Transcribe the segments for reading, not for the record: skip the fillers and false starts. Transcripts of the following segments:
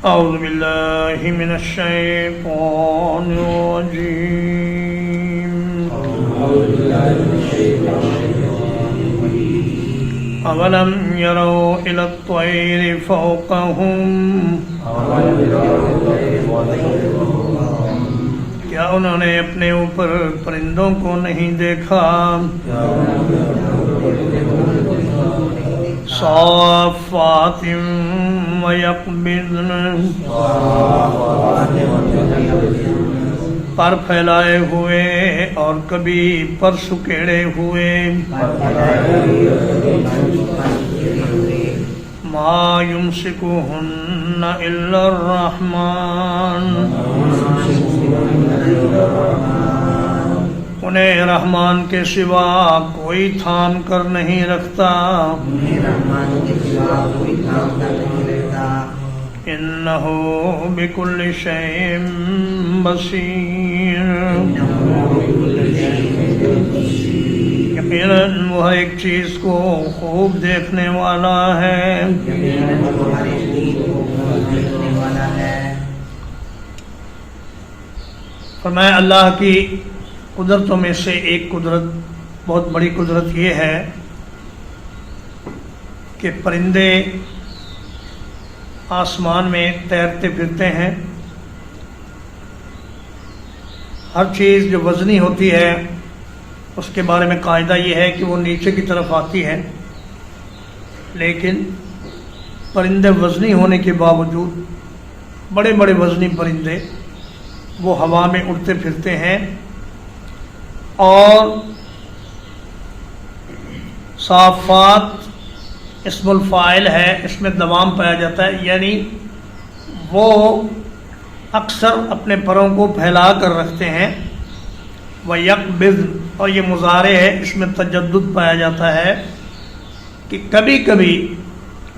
أعوذ بالله من الشيطان الرجيم أولم يروا إلى الطير فوقهم کیا انہوں نے اپنے اوپر پرندوں کو نہیں دیکھا؟ صافات ويقبضن، پر پھیلائے ہوئے اور کبھی پر سکیڑے ہوئے. ما يمسكهن إلا الرحمن، انہیں رحمان کے سوا کوئی تھام کر نہیں رکھتا. انہ بکل شیء بصیر، یقیناً وہ ہر ایک چیز کو خوب دیکھنے والا ہے. فرمایا اللہ کی قدرتوں میں سے ایک قدرت، بہت بڑی قدرت یہ ہے کہ پرندے آسمان میں تیرتے پھرتے ہیں. ہر چیز جو وزنی ہوتی ہے اس کے بارے میں قاعدہ یہ ہے کہ وہ نیچے کی طرف آتی ہے، لیکن پرندے وزنی ہونے کے باوجود، بڑے بڑے وزنی پرندے، وہ ہوا میں اڑتے پھرتے ہیں. اور صافات اسم الفاعل ہے، اس میں دوام پایا جاتا ہے، یعنی وہ اکثر اپنے پروں کو پھیلا کر رکھتے ہیں. وَيَقْبِضْ، اور یہ مضارع ہے، اس میں تجدد پایا جاتا ہے کہ کبھی کبھی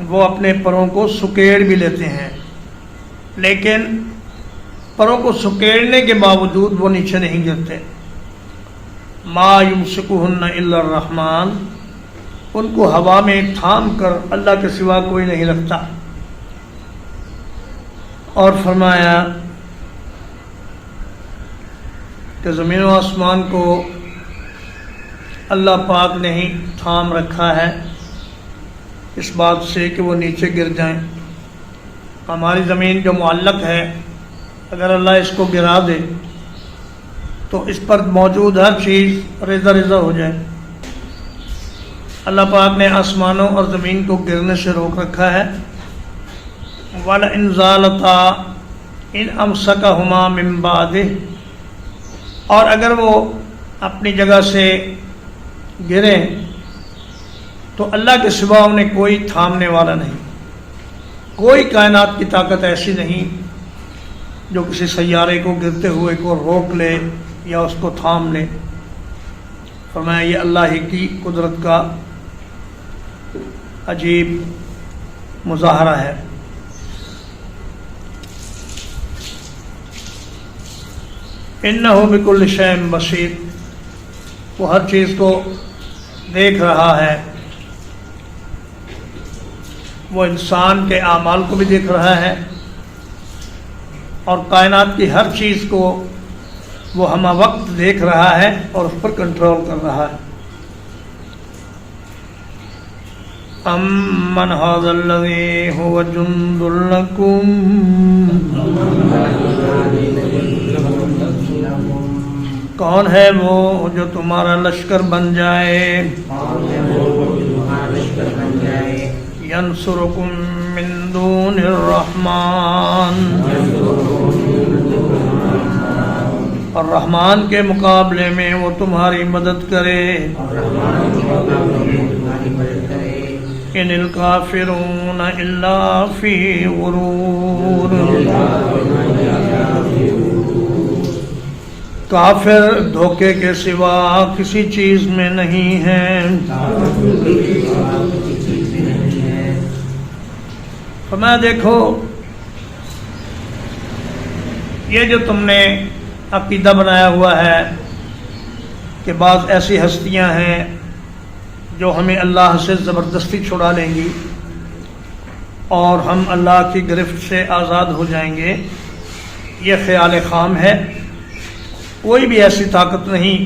وہ اپنے پروں کو سکیڑ بھی لیتے ہیں، لیکن پروں کو سکیڑنے کے باوجود وہ نیچے نہیں گرتے. ما یمسکہن الا الرحمن، ان کو ہوا میں تھام کر اللہ کے سوا کوئی نہیں رکھتا. اور فرمایا کہ زمین و آسمان کو اللہ پاک نے ہی تھام رکھا ہے اس بات سے کہ وہ نیچے گر جائیں. ہماری زمین جو معلق ہے، اگر اللہ اس کو گرا دے تو اس پر موجود ہر چیز ریزہ ریزہ ہو جائے. اللہ پاک نے آسمانوں اور زمین کو گرنے سے روک رکھا ہے. وَلَئِنْ زَالَتَا إِنْ أَمْسَكَهُمَا مِنْ بَعْدِهِ، اور اگر وہ اپنی جگہ سے گریں تو اللہ کے سوا انہیں کوئی تھامنے والا نہیں. کوئی کائنات کی طاقت ایسی نہیں جو کسی سیارے کو گرتے ہوئے کو روک لے یا اس کو تھام لے. فرمایا یہ اللہ ہی کی قدرت کا عجیب مظاہرہ ہے. انہ بکل شیء بصیر، وہ ہر چیز کو دیکھ رہا ہے. وہ انسان کے اعمال کو بھی دیکھ رہا ہے اور کائنات کی ہر چیز کو وہ ہمہ وقت دیکھ رہا ہے اور اس پر کنٹرول کر رہا ہے. امن ھذا الذی ھو جند لکم، کون ہے وہ جو تمہارا لشکر بن جائے. ینصرکم من دون الرحمن، اور رحمان کے مقابلے میں وہ تمہاری مدد کرے. ان الکافرون الا فی غرور، کافر دھوکے کے سوا کسی چیز میں نہیں ہیں. فرمایا دیکھو یہ جو تم نے عقیدہ بنایا ہوا ہے کہ بعض ایسی ہستیاں ہیں جو ہمیں اللہ سے زبردستی چھڑا لیں گی، اور ہم اللہ کی گرفت سے آزاد ہو جائیں گے، یہ خیال خام ہے۔ کوئی بھی ایسی طاقت نہیں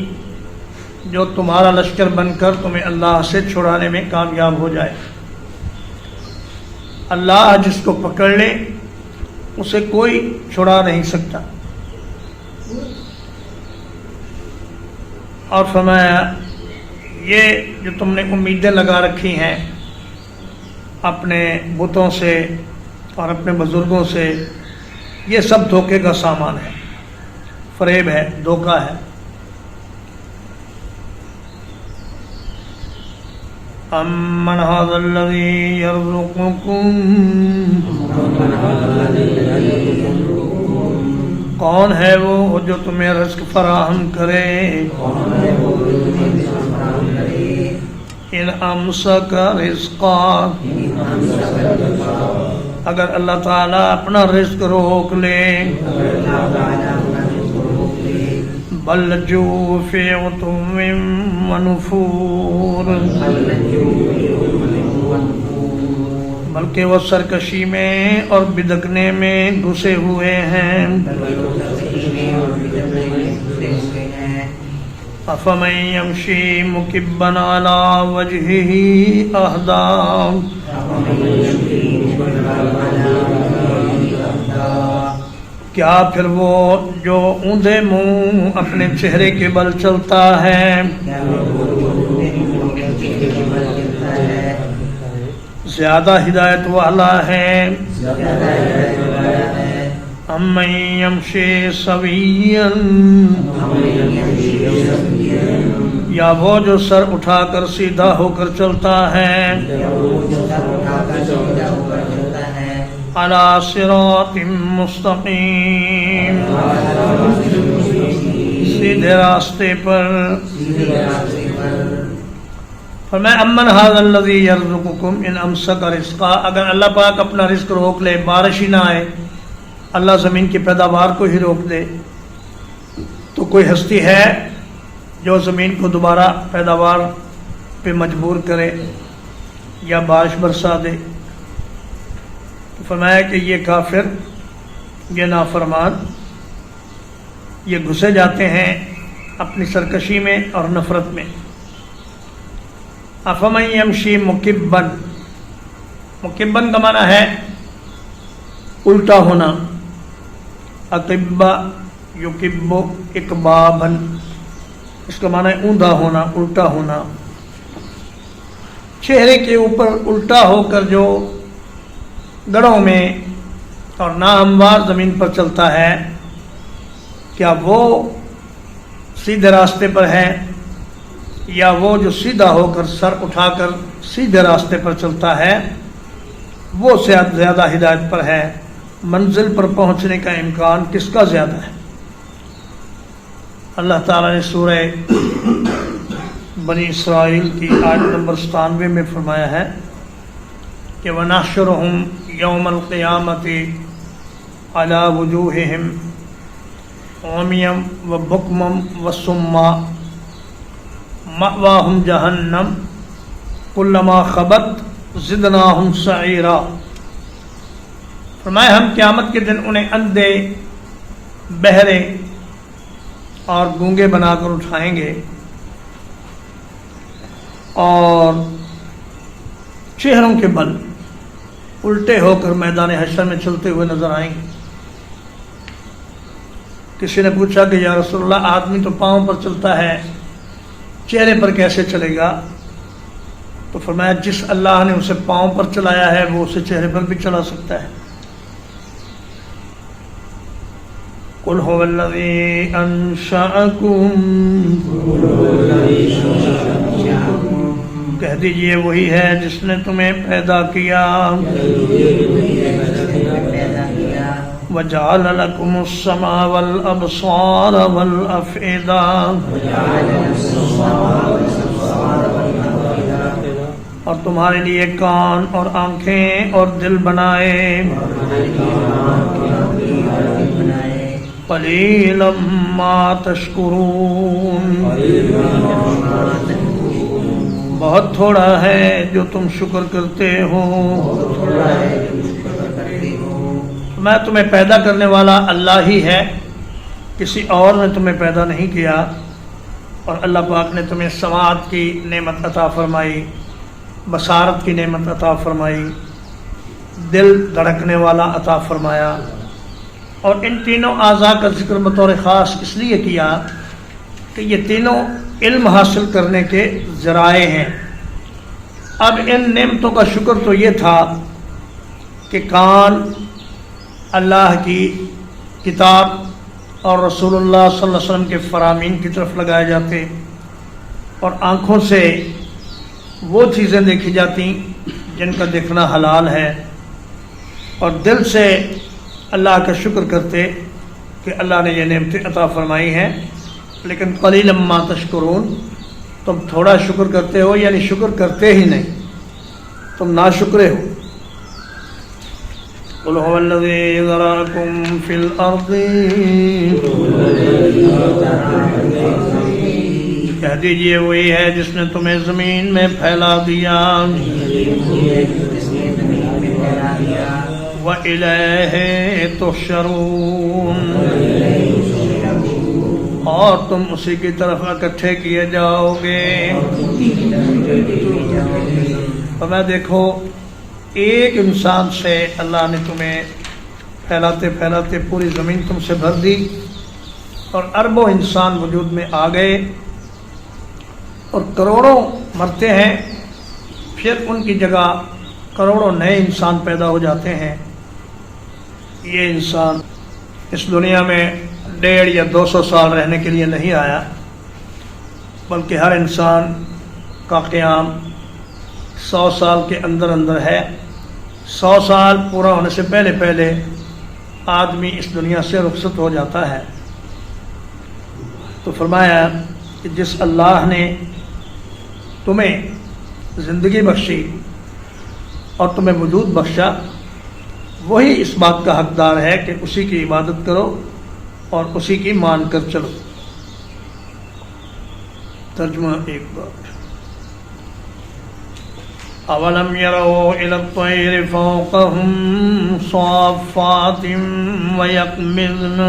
جو تمہارا لشکر بن کر تمہیں اللہ سے چھڑانے میں کامیاب ہو جائے۔ اللہ جس کو پکڑ لے اسے کوئی چھڑا نہیں سکتا۔ اور فرمایا یہ جو تم نے امیدیں لگا رکھی ہیں اپنے بتوں سے اور اپنے بزرگوں سے، یہ سب دھوکے کا سامان ہے، فریب ہے، دھوکہ ہے۔ امن ھذا الذی یرزقکم، کون ہے وہ جو تمہیں رزق فراہم کرے؟ ان امسک رزقا، اگر اللہ تعالیٰ اپنا رزق روک لے، بل لجوا فی عتو ونفور، بلکہ وہ سرکشی میں اور بدکنے میں گھسے ہوئے ہیں۔ افمن یمشی مکبا علی وجہہ اہدی، کیا پھر وہ جو اوندے منہ اپنے چہرے کے بل چلتا ہے زیادہ ہدایت والا ہے؟ امن یمشی سویا، یا وہ جو سر اٹھا کر سیدھا ہو کر چلتا ہے، علی صراط مستقیم، سیدھے راستے پر۔ فرمایا امن ھذا الذی یرزقکم ان امسک رزقا، اگر اللہ پاک اپنا رزق روک لے، بارش ہی نہ آئے، اللہ زمین کی پیداوار کو ہی روک دے، تو کوئی ہستی ہے جو زمین کو دوبارہ پیداوار پہ مجبور کرے یا بارش برسا دے؟ تو فرمایا کہ یہ کافر، یہ نافرمان، یہ گھسے جاتے ہیں اپنی سرکشی میں اور نفرت میں۔ افمن یمشی مکبن، مکبن کا معنی ہے الٹا ہونا، اکبا یکب اکبابن، اس کا معنی ہے اوندا ہونا، الٹا ہونا، چہرے کے اوپر الٹا ہو کر جو گڑھوں میں اور ناہموار زمین پر چلتا ہے، کیا وہ سیدھے راستے پر ہے، یا وہ جو سیدھا ہو کر سر اٹھا کر سیدھے راستے پر چلتا ہے وہ زیادہ ہدایت پر ہے؟ منزل پر پہنچنے کا امکان کس کا زیادہ ہے؟ اللہ تعالیٰ نے سورہ بنی اسرائیل کی آیت نمبر 97 میں فرمایا ہے کہ وَنَحْشُرُهُمْ يَوْمَ الْقِيَامَةِ عَلَى وُجُوهِهِمْ عُمْيًا وَبُكْمًا وَصُمًّا مَأْوَاهُمْ جَهَنَّمُ كُلَّمَا خَبَتْ زِدْنَاهُمْ سَعِيرًا۔ فرمایا ہم قیامت کے دن انہیں اندھے، بہرے اور گونگے بنا کر اٹھائیں گے اور چہروں کے بل الٹے ہو کر میدان حشر میں چلتے ہوئے نظر آئیں گے۔ کسی نے پوچھا کہ یا رسول اللہ، آدمی تو پاؤں پر چلتا ہے، چہرے پر کیسے چلے گا؟ تو فرمایا جس اللہ نے اسے پاؤں پر چلایا ہے وہ اسے چہرے پر بھی چلا سکتا ہے۔ قُلْ هُوَ الَّذِي أَنشَأَكُمْ، کہہ دیجئے وہی ہے جس نے تمہیں پیدا کیا، وَجَعَلَ لَكُمُ السَّمْعَ وَالْأَبْصَارَ وَالْأَفْئِدَةَ، اور تمہارے لیے کان اور آنکھیں اور دل بنائے، قَلِيلًا مَا تَشْكُرُونَ، بہت تھوڑا ہے جو تم شکر کرتے ہو. میں تمہیں پیدا کرنے والا اللہ ہی ہے، کسی اور نے تمہیں پیدا نہیں کیا. اور اللہ پاک نے تمہیں سماعت کی نعمت عطا فرمائی، بصارت کی نعمت عطا فرمائی، دل دھڑکنے والا عطا فرمایا. اور ان تینوں اعضاء کا ذکر بطور خاص اس لیے کیا کہ یہ تینوں علم حاصل کرنے کے ذرائع ہیں. اب ان نعمتوں کا شکر تو یہ تھا کہ کان اللہ کی کتاب اور رسول اللہ صلی اللہ علیہ وسلم کے فرامین کی طرف لگائے جاتے، اور آنکھوں سے وہ چیزیں دیکھی جاتی جن کا دیکھنا حلال ہے، اور دل سے اللہ کا شکر کرتے کہ اللہ نے یہ نعمتیں عطا فرمائی ہیں. لیکن قلیلا ما تشکرون، تم تھوڑا شکر کرتے ہو، یعنی شکر کرتے ہی نہیں، تم ناشکرے ہو. قل هو الذي ذرأكم في الأرض، کہہ دیجئے وہی ہے جس نے تمہیں زمین میں پھیلا دیا. وَإِلَيْهِ تُحْشَرُونَ، اور تم اسی کی طرف اکٹھے کیے جاؤ گے. اور میں دیکھو ایک انسان سے اللہ نے تمہیں پھیلاتے پھیلاتے پوری زمین تم سے بھر دی، اور اربوں انسان وجود میں آ گئے، اور کروڑوں مرتے ہیں، پھر ان کی جگہ کروڑوں نئے انسان پیدا ہو جاتے ہیں. یہ انسان اس دنیا میں 150 یا 200 سال رہنے کے لیے نہیں آیا، بلکہ ہر انسان کا قیام 100 سال کے اندر اندر ہے. 100 سال پورا ہونے سے پہلے پہلے آدمی اس دنیا سے رخصت ہو جاتا ہے. تو فرمایا کہ جس اللہ نے تمہیں زندگی بخشی اور تمہیں وجود بخشا، وہی اس بات کا حقدار ہے کہ اسی کی عبادت کرو اور اسی کی مان کر چلو. ترجمہ ایک بار. اولم يروا الى الطير فوقهم صافات ويقبضن،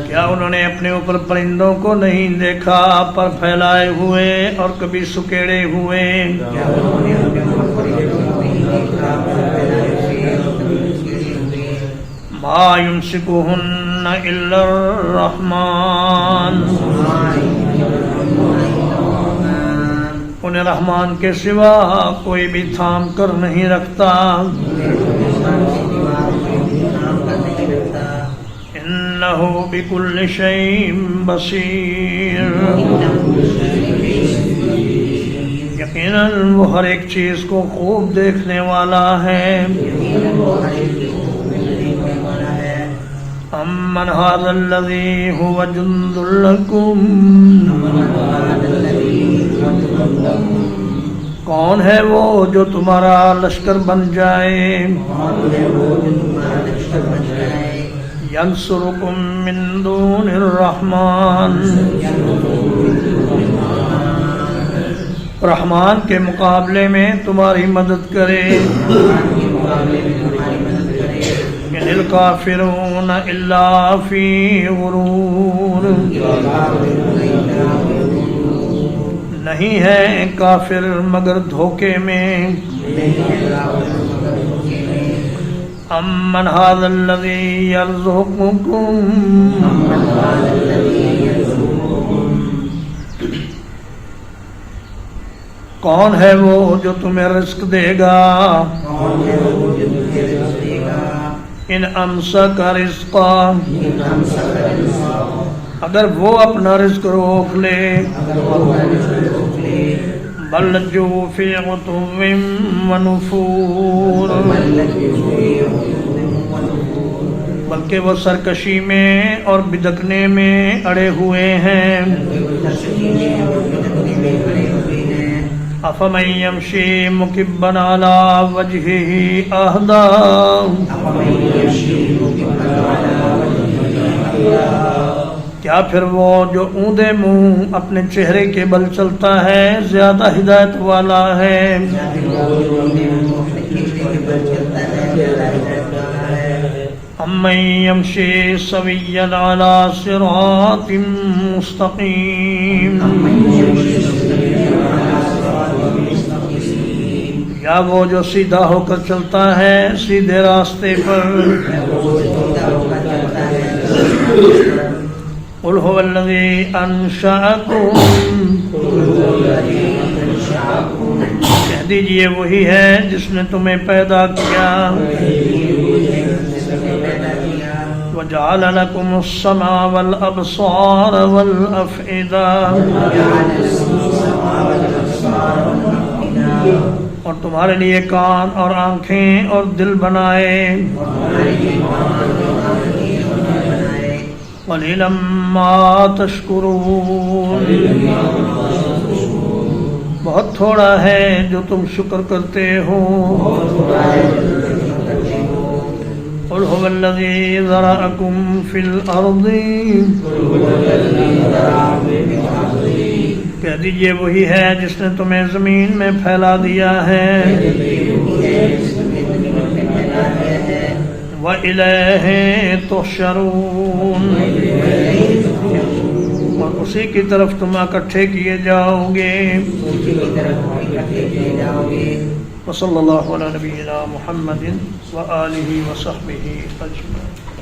کیا انہوں نے اپنے اوپر پرندوں کو نہیں دیکھا پر پھیلائے ہوئے اور کبھی سکیڑے ہوئے؟ ما يمسكهن الا الرحمن، انہیں رحمان کے سوا کوئی بھی تھام کر نہیں رکھتا. انہ بکل شیء بصیر، یقیناً وہ ہر ایک چیز کو خوب دیکھنے والا ہے. امن ھذا الذی ھو جند لکم، کون ہے وہ جو تمہارا لشکر بن جائے؟ ینصرکم من دون الرحمن، رحمان کے مقابلے میں تمہاری مدد کرے. ان الکافرون الا فی غرور، نہیں ہے کافر مگر دھوکے میں. امن ھذا الذی یرزقکم، کون ہے وہ جو تمہیں رزق دے گا؟ ان امسک رزقا، اگر وہ اپنا رزق روک لے. بل لجوا فی عتو ونفور، بلکہ وہ سرکشی میں اور بدکنے میں اڑے ہوئے ہیں. افمن یمشی مکبا علی وجہہ اہدی کیا پھر وہ جو اوندا منہ اپنے چہرے کے بل چلتا ہے زیادہ ہدایت والا ہے؟ امن یمشی سویا علی صراط مستقیم، یا وہ جو سیدھا ہو کر چلتا ہے سیدھے راستے پر؟ قل هو الذی انشأکم، کہہ دیجئے وہی ہے جس نے تمہیں پیدا کیا، وجعل لکم السمع والابصار والافئدہ، اور تمہارے لیے کان اور آنکھیں اور دل بنائے، قلیلا ما تشکرون، بہت تھوڑا ہے جو تم شکر کرتے ہو۔ قل هو الذی ذرأکم فی الارض، کہہ دیجئے وہی ہے جس نے تمہیں زمین میں پھیلا دیا ہے، وَإِلَيْهِ تُحْشَرُونَ، اور اسی کی طرف تم اکٹھے کیے جاؤ گے۔ وصلی اللہ علی نبینا محمد وآلہ وصحبہ اجمعین۔